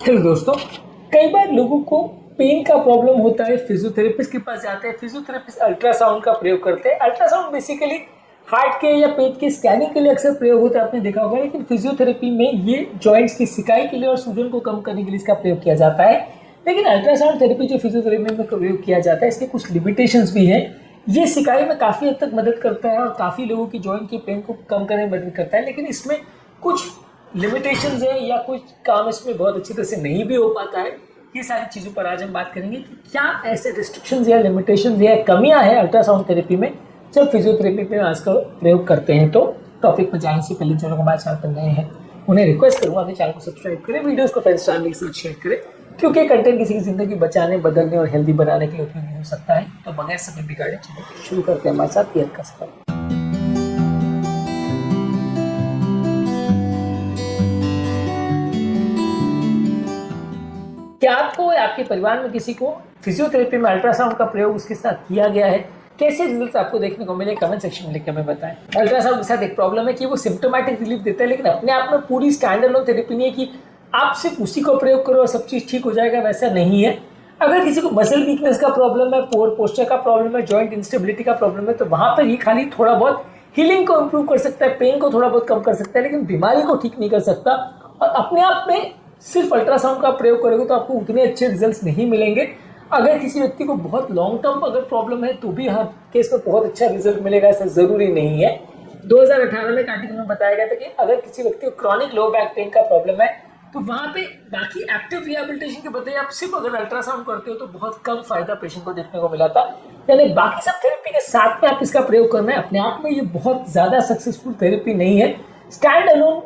Hello दोस्तों, कई बार लोगों को पेन का प्रॉब्लम होता है। फिजियोथेरेपिस्ट के पास जाते हैं। फिजियोथेरेपिस्ट अल्ट्रासाउंड का प्रयोग करते हैं। अल्ट्रासाउंड बेसिकली हार्ट के या पेट के स्कैनिंग के लिए अक्सर प्रयोग होता है, आपने देखा होगा। लेकिन फिजियोथेरेपी में ये जॉइंट्स की सिकाई के लिए और सूजन को कम करने के लिए इसका प्रयोग किया जाता है। लेकिन अल्ट्रासाउंड थेरेपी जो फिजियोथेरेपी में प्रयोग किया जाता है, इसके कुछ लिमिटेशंस भी हैं। ये सिकाई में काफ़ी हद तक मदद करता है और काफ़ी लोगों की जॉइंट की पेन को कम करने में मदद करता है, लेकिन इसमें कुछ लिमिटेशंस है या कुछ काम इसमें बहुत अच्छी तरह से नहीं भी हो पाता है। ये सारी चीज़ों पर आज हम बात करेंगे कि क्या ऐसे रिस्ट्रिक्शंस या लिमिटेशंस या कमियां हैं अल्ट्रासाउंड थेरेपी में जब फिजियोथेरेपी में आजकल प्रयोग करते हैं। तो टॉपिक में जाने से पहले जो लोग हमारे चैनल पर नए हैं उन्हें रिक्वेस्ट करूंगा अपने चैनल को सब्सक्राइब करें, वीडियोस को फ्रेंड्स फैमिली के साथ शेयर करें, क्योंकि कंटेंट किसी की जिंदगी बचाने, बदलने और हेल्दी बनाने के लिए उपयोगी हो सकता है। तो बगैर समय बिगाड़े चलिए शुरू करते हैं हमारे साथ केयर का सफर। क्या आपको या आपके परिवार में किसी को फिजियोथेरेपी में अल्ट्रासाउंड का प्रयोग उसके साथ किया गया है? कैसे रिजल्ट्स आपको देखने को मिले, कमेंट सेक्शन में लिख के हमें बताएं। अल्ट्रासाउंड के साथ एक प्रॉब्लम है कि वो सिम्टोमेटिक रिलीफ देता है, लेकिन अपने आप में पूरी स्टैंड अलोन थेरेपी नहीं है कि आप सिर्फ उसी को प्रयोग करो और सब चीज़ ठीक हो जाएगा, वैसा नहीं है। अगर किसी को मसल वीकनेस का प्रॉब्लम है, पोर पोस्चर का प्रॉब्लम है, जॉइंट इंस्टेबिलिटी का प्रॉब्लम है, तो वहाँ पर ये खाली थोड़ा बहुत हीलिंग को इम्प्रूव कर सकता है, पेन को थोड़ा बहुत कम कर सकता है, लेकिन बीमारी को ठीक नहीं कर सकता। और अपने आप में सिर्फ अल्ट्रासाउंड का प्रयोग करोगे तो आपको उतने अच्छे रिजल्ट्स नहीं मिलेंगे। अगर किसी व्यक्ति को बहुत लॉन्ग टर्म अगर प्रॉब्लम है तो भी हर केस में बहुत अच्छा रिजल्ट मिलेगा, ऐसा जरूरी नहीं है। 2018 में एक आर्टिकल में बताया गया था कि अगर किसी व्यक्ति को क्रॉनिक लो बैक पेन का प्रॉब्लम है तो वहाँ पे बाकी एक्टिव रिहेबिलिटेशन के बदले आप सिर्फ अगर अल्ट्रासाउंड करते हो तो बहुत कम फायदा पेशेंट को देखने को मिला था। यानी बाकी सब थेरेपी के साथ में आप इसका प्रयोग करना है। अपने आप में ये बहुत ज्यादा सक्सेसफुल थेरेपी नहीं है। स्टैंड अलोन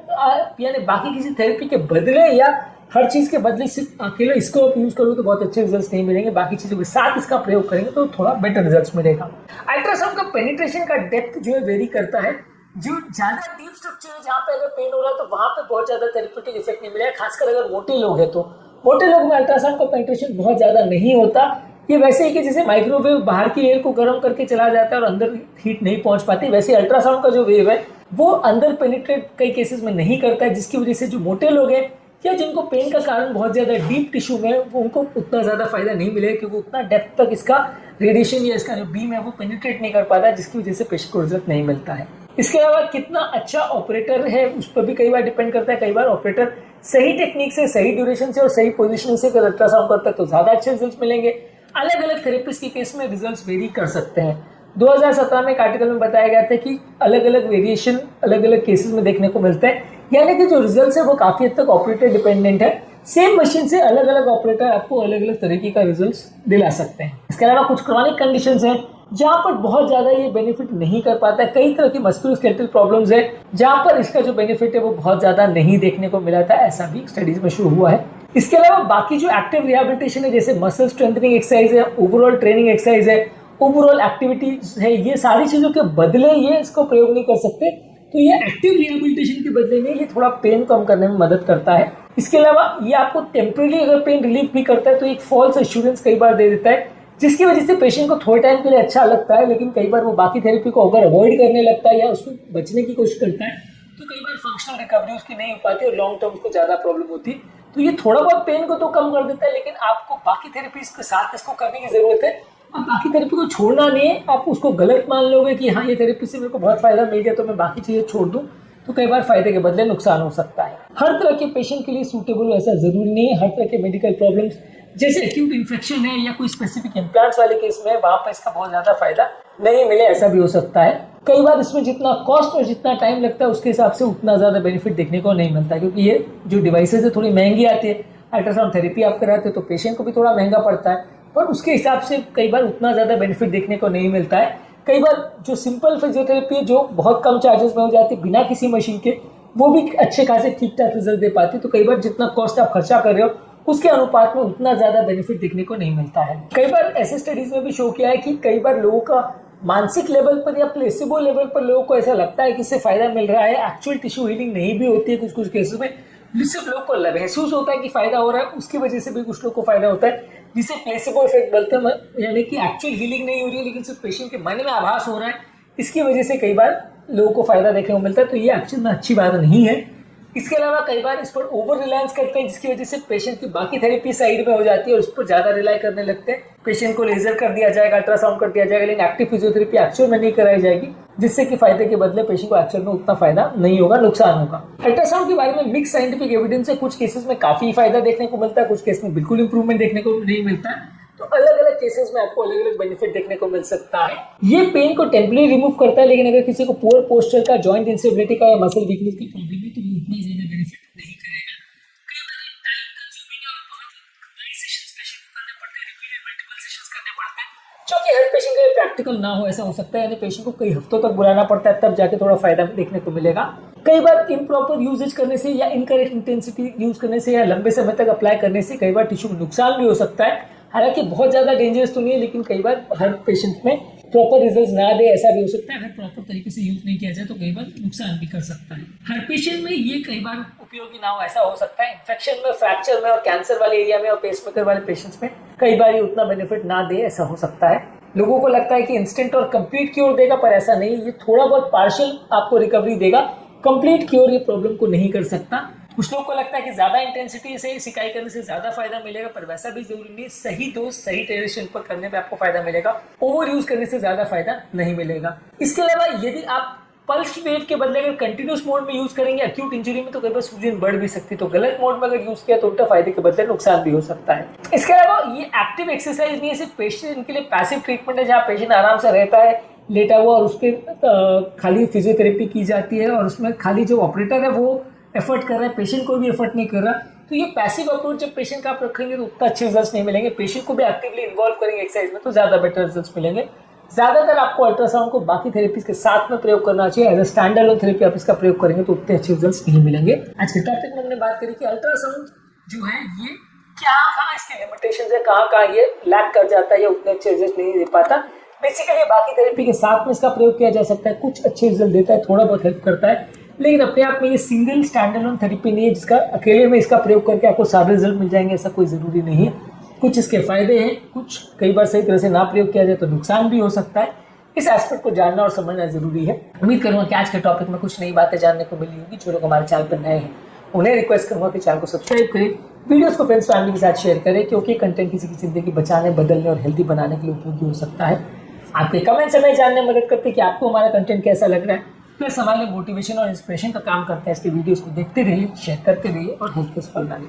यानी बाकी किसी थेरेपी के बदले या हर चीज के बदले सिर्फ अकेले इसको आप यूज करोगे तो बहुत अच्छे रिजल्ट्स नहीं मिलेंगे। बाकी चीजों के साथ इसका प्रयोग करेंगे तो थोड़ा बेटर रिजल्ट्स मिलेगा। अल्ट्रासाउंड का पेनिट्रेशन का डेप्थ जो है वेरी करता है। जो ज्यादा डीप स्ट्रक्चर है जहाँ पे अगर पेन हो रहा है तो वहां पे बहुत ज्यादा थेरेप्यूटिक इफेक्ट नहीं मिलेगा, खासकर अगर मोटे लोग हैं तो। मोटे लोग में अल्ट्रासाउंड का पेनिट्रेशन बहुत ज्यादा नहीं होता। ये वैसे ही कि जैसे माइक्रोवेव बाहर की एयर को गर्म करके चला जाता है और अंदर हीट नहीं पहुंच पाती, वैसे अल्ट्रासाउंड का जो वेव है वो अंदर पेनिट्रेट कई केसेस में नहीं करता है, जिसकी वजह से जो मोटे लोग हैं या जिनको पेन का कारण बहुत ज्यादा डीप टिश्यू में वो उनको उतना ज्यादा फायदा नहीं मिलेगा, क्योंकि उतना डेप्थ तक इसका रेडिएशन या इसका जो बीम है वो पेनिट्रेट नहीं कर पाता, जिसकी वजह से पेशेंट को रिजल्ट नहीं मिलता है। इसके अलावा कितना अच्छा ऑपरेटर है उस पर भी कई बार डिपेंड करता है। कई बार ऑपरेटर सही टेक्निक से, सही ड्यूरेशन से और सही पोजिशनिंग से अगर अल्ट्रासाउंड करता है तो ज्यादा अच्छे रिजल्ट मिलेंगे। अलग अलग थेरेपिस्ट के केस में रिजल्ट वेरी कर सकते हैं। 2017 में एक आर्टिकल में बताया गया था कि अलग अलग वेरिएशन अलग अलग केसेस में देखने को मिलते हैं, यानी कि जो रिजल्ट है वो काफी हद तक ऑपरेटर डिपेंडेंट है। सेम मशीन से अलग अलग ऑपरेटर आपको अलग अलग तरीके का रिजल्ट दिला सकते हैं। इसके अलावा कुछ क्रॉनिक कंडीशंस हैं जहां पर बहुत ज्यादा ये बेनिफिट नहीं कर पाता है। कई तरह की मस्कुलोस्केलेटल प्रॉब्लम्स है जहां पर इसका जो बेनिफिट है वो बहुत ज्यादा नहीं देखने को मिला था, ऐसा भी स्टडीज में शो हुआ है। इसके अलावा बाकी जो एक्टिव रिहेबिलिटेशन है, जैसे मसल स्ट्रेंथनिंग एक्सरसाइज है, ओवरऑल ट्रेनिंग एक्सरसाइज है, ओवरऑल एक्टिविटीज है, ये सारी चीजों के बदले ये इसको प्रयोग नहीं कर सकते। तो ये एक्टिव रिहेबिलिटेशन के बदले में ये थोड़ा पेन कम करने में मदद करता है। इसके अलावा ये आपको टेम्परेरी अगर पेन रिलीफ भी करता है तो एक फॉल्स एश्योरेंस कई बार दे देता है, जिसकी वजह से पेशेंट को थोड़े टाइम के लिए अच्छा लगता है, लेकिन कई बार वो बाकी थेरेपी को अगर अवॉइड करने लगता है या उसको बचने की कोशिश करता है तो कई बार फंक्शनल रिकवरी उसकी नहीं हो पाती और लॉन्ग टर्म उसको ज्यादा प्रॉब्लम होती है। तो ये थोड़ा बहुत पेन को तो कम कर देता है, लेकिन आपको बाकी थेरेपीज के साथ इसको करने की जरूरत है। अब बाकी थेरेपी को छोड़ना नहीं है। आप उसको गलत मान लोगे कि हाँ ये थेरेपी से मेरे को बहुत फायदा मिल गया तो मैं बाकी चीजें छोड़ दूं, तो कई बार फायदे के बदले नुकसान हो सकता है। हर तरह के पेशेंट के लिए सूटेबल ऐसा जरूरी नहीं है। हर तरह के मेडिकल प्रॉब्लम्स जैसे एक्यूट इन्फेक्शन है या कोई स्पेसिफिक इम्प्लांट्स वाले केस में वहां पर इसका बहुत ज्यादा फायदा नहीं मिले, ऐसा भी हो सकता है। कई बार इसमें जितना कॉस्ट और जितना टाइम लगता है उसके हिसाब से उतना ज्यादा बेनिफिट देखने को नहीं मिलता, क्योंकि ये जो डिवाइसेज है थोड़ी महंगी आती है। अल्ट्रासाउंड थेरेपी आप कराते हो तो पेशेंट को भी थोड़ा महंगा पड़ता है, पर उसके हिसाब से कई बार उतना ज्यादा बेनिफिट देखने को नहीं मिलता है। कई बार जो सिंपल फिजियोथेरेपी है जो बहुत कम चार्जेस में हो जाती है बिना किसी मशीन के, वो भी अच्छे खासे ठीक ठाक रिजल्ट दे पाती है। तो कई बार जितना कॉस्ट आप खर्चा कर रहे हो उसके अनुपात में उतना ज्यादा बेनिफिट देखने को नहीं मिलता है। कई बार ऐसे स्टडीज में भी शो किया है कि कई बार लोगों का मानसिक लेवल पर या प्लेसिबो लेवल पर लोगों को ऐसा लगता है कि इससे फायदा मिल रहा है, एक्चुअल टिश्यू हीलिंग नहीं भी होती है कुछ कुछ केसेस में। सिर्फ लोग को महसूस होता है कि फायदा हो रहा है, उसकी वजह से भी कुछ लोग को फायदा होता है, जिसे प्लेसिबो इफेक्ट बोलते हैं। यानी कि एक्चुअल हीलिंग नहीं हो रही है लेकिन सिर्फ पेशेंट के मन में आभास हो रहा है, इसकी वजह से कई बार लोगों को फायदा देखने को मिलता है। तो ये एक्चुअल में अच्छी बात नहीं है। इसके अलावा कई बार इस पर ओवर रिलायंस करते हैं, जिसकी वजह से पेशेंट की बाकी थेरेपी साइड में हो जाती है और उस पर ज्यादा रिलाई करने लगते हैं। पेशेंट को लेजर कर दिया जाएगा, अल्ट्रासाउंड कर दिया जाएगा, लेकिन एक्टिव फिजियोथेरेपी एक्चुअल में नहीं कराई जाएगी, जिससे कि फायदे के बदले पेशेंट को एक्चुअल में उतना फायदा नहीं होगा, नुकसान होगा। अल्ट्रासाउंड के बारे में मिक्स साइंटिफिक एविडेंस है, कुछ केसेस में काफी फायदा देखने को मिलता है, कुछ केस में बिल्कुल इंप्रूवमेंट देखने को नहीं मिलता है। तो अलग अलग केसेस में आपको अलग अलग बेनिफिट देखने को मिल सकता है। ये पेन को टेम्परेरी रिमूव करता है, लेकिन अगर किसी को पुअर पोस्चर का, जॉइंट इंस्टेबिलिटी का या मसल वीकनेस का प्रॉब्लम है तो वो उतना ज्यादा बेनिफिट नहीं करेगा। कई बार टाइम कंज्यूमिंग और बहुत कई सेशंस पेशेंट को करने पड़ते हैं, रिपीटेड मल्टीपल सेशंस करने पड़ते हैं, जो कि हर पेशेंट के लिए प्रैक्टिकल ना हो, ऐसा हो सकता है। यानी पेशेंट को कई हफ्तों तक बुलाना पड़ता है, तब जाके थोड़ा फायदा देखने को मिलेगा। कई बार इम्प्रॉपर यूजेज करने से या इनकरेक्ट इंटेंसिटी यूज करने से या लंबे समय तक अप्लाई करने से कई बार टिश्यू में नुकसान भी हो सकता है। हालांकि बहुत ज्यादा डेंजरस तो नहीं है, लेकिन कई बार हर पेशेंट में प्रॉपर रिजल्ट ना दे, ऐसा भी हो सकता है। अगर प्रॉपर तरीके से यूज नहीं किया जाए तो कई बार नुकसान भी कर सकता है। हर पेशेंट में ये कई बार उपयोगी ना हो, ऐसा हो सकता है। इन्फेक्शन में, फ्रैक्चर में और कैंसर वाले एरिया में और पेसमेकर वाले पेशेंट्स में कई बार ये उतना बेनिफिट ना दे, ऐसा हो सकता है। लोगों को लगता है कि इंस्टेंट और कंप्लीट क्योर देगा, पर ऐसा नहीं। ये थोड़ा बहुत पार्शियल आपको रिकवरी देगा, कंप्लीट क्योर ये प्रॉब्लम को नहीं कर सकता। कुछ लोग को लगता है कि ज्यादा इंटेंसिटी से सिकाई करने से ज्यादा फायदा मिलेगा, पर वैसा भी जरूरी नहीं। सही डोज सही ड्यूरेशन पर करने में आपको फायदा मिलेगा, ओवर यूज करने से ज्यादा फायदा नहीं मिलेगा। इसके अलावा यदि आप पल्स वेव के बदले अगर कंटिन्यूस मोड में यूज करेंगे एक्यूट इंजरी में, तो कई बार सूजन बढ़ भी सकती है। तो गलत मोड में अगर यूज किया तो उल्टा फायदे के बदले नुकसान भी हो सकता है। इसके अलावा ये एक्टिव एक्सरसाइज नहीं है, सिर्फ पेशेंट के लिए पैसिव ट्रीटमेंट है, जहाँ पेशेंट आराम से रहता है लेटा हुआ और उस पर खाली फिजियोथेरेपी की जाती है और उसमें खाली जो ऑपरेटर है वो एफर्ट कर रहा है, पेशेंट को भी एफर्ट नहीं कर रहा। तो ये पैसिव अप्रोच जब पेशेंट का आप रखेंगे तो उतना अच्छे रिजल्ट्स नहीं मिलेंगे। पेशेंट को भी एक्टिवली इन्वॉल्व करेंगे एक्सरसाइज में तो ज्यादा बेटर रिजल्ट्स मिलेंगे। ज्यादातर आपको अल्ट्रासाउंड को बाकी थेरेपीज के साथ में प्रयोग करना चाहिए। As a stand alone therapy आप इसका प्रयोग करेंगे तो उतने अच्छे रिजल्ट्स नहीं मिलेंगे। आज के टॉपिक में हमने बात करी कि अल्ट्रासाउंड जो है ये कहाँ इसके लिमिटेशंस है, कहाँ ये लैक कर जाता है या उतने अच्छे रिजल्ट नहीं दे पाता। बेसिकली बाकी थेरेपी के साथ में इसका प्रयोग किया जा सकता है, कुछ अच्छे रिजल्ट देता है, थोड़ा बहुत हेल्प करता है, लेकिन अपने आप में ये सिंगल स्टैंड अलोन थेरेपी नहीं है जिसका अकेले में इसका प्रयोग करके आपको सारे रिजल्ट मिल जाएंगे, ऐसा कोई जरूरी नहीं है। कुछ इसके फायदे हैं, कुछ कई बार सही तरह से ना प्रयोग किया जाए तो नुकसान भी हो सकता है। इस एस्पेक्ट को जानना और समझना जरूरी है। उम्मीद करूंगा कि आज के टॉपिक में कुछ नई बातें जानने को मिली होगी। जो लोग हमारे चैनल पर नए हैं उन्हें रिक्वेस्ट करूंगा कि चैनल को सब्सक्राइब करें, वीडियोस को फ्रेंड्स फैमिली के साथ शेयर करें, क्योंकि कंटेंट किसी की जिंदगी बचाने, बदलने और हेल्दी बनाने के लिए उपयोगी हो सकता है। आपके कमेंट्स हमें जानने में मदद करते हैं कि आपको हमारा कंटेंट कैसा लग रहा है। प्लस हमारे मोटिवेशन और इंस्पिरेशन का काम करता है। इसके वीडियोस को देखते रहिए, शेयर करते रहिए और हेल्थ के सफल रहिए।